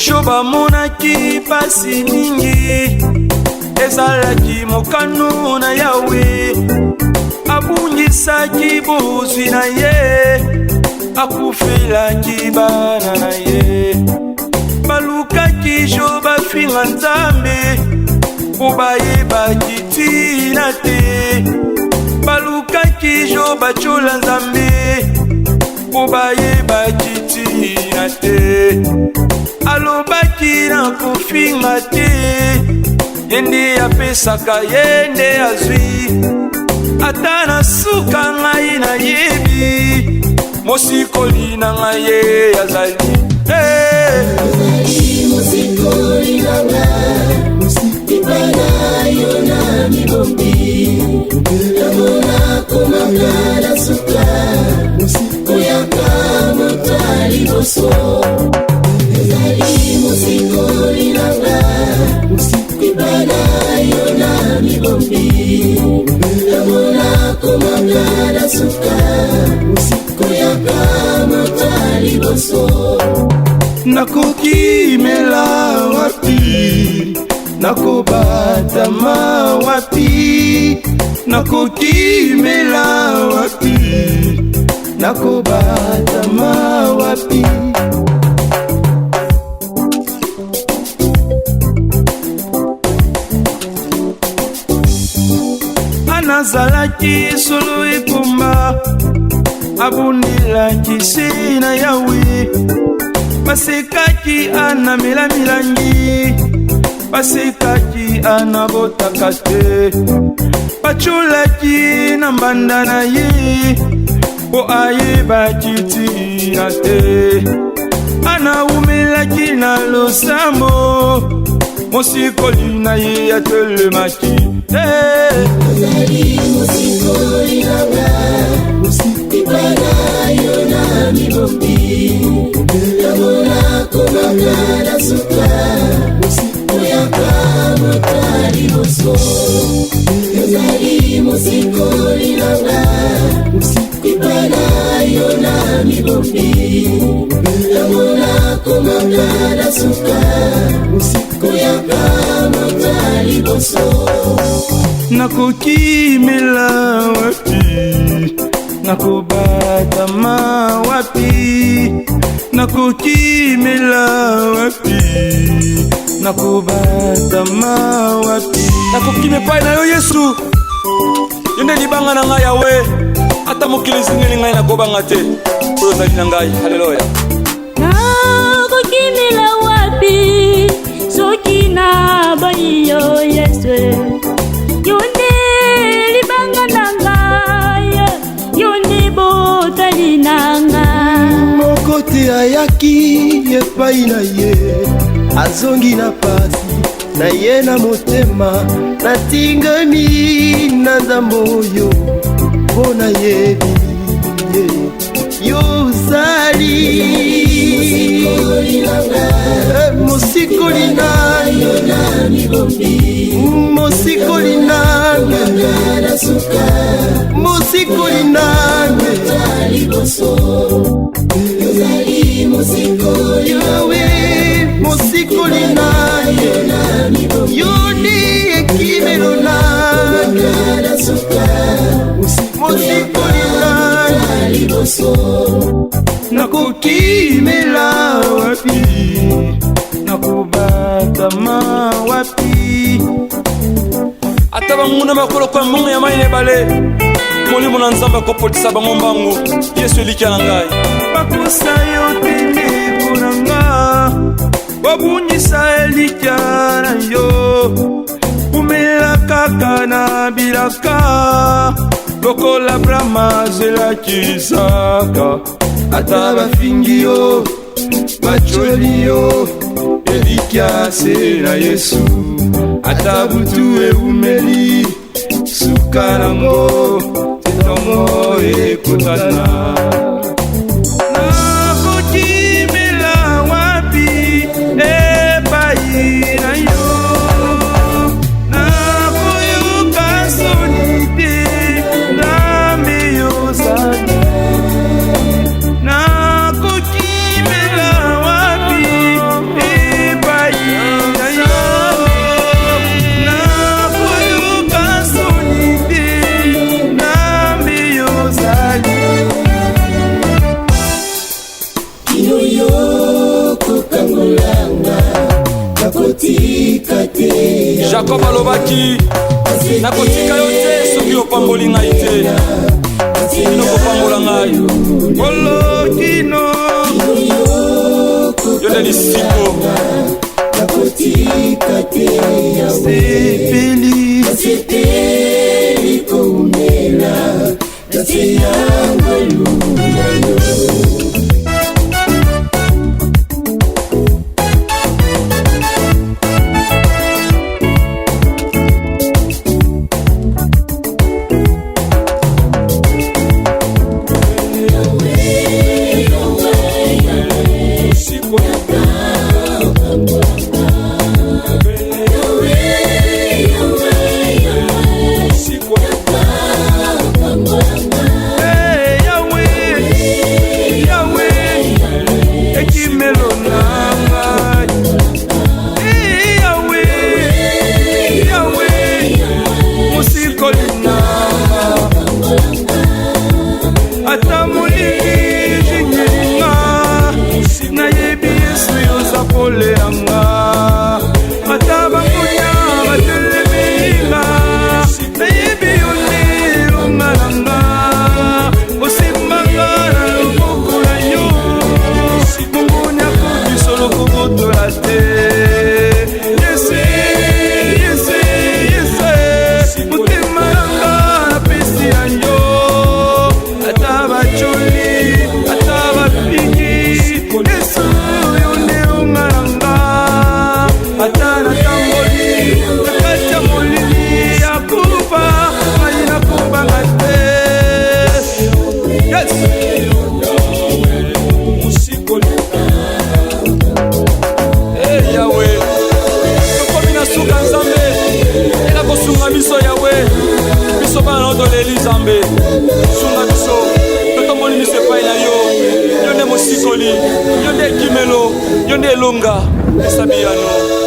Kisho bamonaki pasi mingi ezalaki mokano na Yawe abungisaki bozwi na ye akufelaki bana na ye balukaki jo bafinga Nzambe po bayebaki tina te balukaki jo batyola Nzambe po bayebaki tina te alobaki na kofinga te yende apesaka yende azwi ata na suka ngai na yebi mosikoli na ngai ye azali mosikoli na ngai ibana yo na mibombi namona komanga na suka koyaka motali boso ezali mosikoli na ngai ibana yo na mibombi namona komanga na suka koyaka motali boso nakoki mela wapi nakobatama wapi nakoki mela wapi nakobatama wapi anazalaki solo ekomba abundilaki se na Yawe basekaki anamela milangi basekaki anabotaka te batyolaki na mbanda na ye po ayebaki tina te anawumelaki na losambo mosikoli na ye atelemaki ezali mosikoli na ngai ibana yo na mibombi namona komanga na suka koyaka motali boso ezali mosikoli na ngai ibana yo na mibombi namona komanga na suka koyaka motali boso nakoki mela wapi nakobatama wapi nakoki mela wapi nakobatama wapi nakoki mepai na yo Yesu yende libanga na ngai Yawe ata mokili zingeli ngai nakobanga te oyo ozali na ngai haleluya nakoki mela wapi soki na boyi yo Yesu yonde libanga na ngai yonde botali na ngai mokote ayaki epai na ye azongi na pasi na ye na motema natingami na Nzambe oyo mpo nayebi yo ozali mosikoli nanga mosikoli nanga mosikoli nanga Yawe mosikoli nanga yoni ekimelo nanga mosikoli nanga nakoki mela wapi nakobatama wapi ata banguna makolo kwa mbongo ya maine bale molimo na Nzambe akopotisa bango mbango Yesu elikia na ngai bakosa yo tene kunanga babungisa elikia na yo umela kaka na bilaka lokola Brahma zelaki Isaka ata bafingi yo batyoli yo elikia se na Yesu ata butu eumeli suka nango titongo ekutana nakoki mela wapi epai na yo nakoyoka soni te Nzambe yozali nakoki mela wapi Jacob alobaki nakotika yo te soki opamboli ngai te. Kino kopambola ngai Olo kino yo nde lisiko Sepeli kumela Tati yangu lunayo sunga biso totomoli misepai na yo yo nde mosikoli yo nde kimelo yo nde elonga esabiyano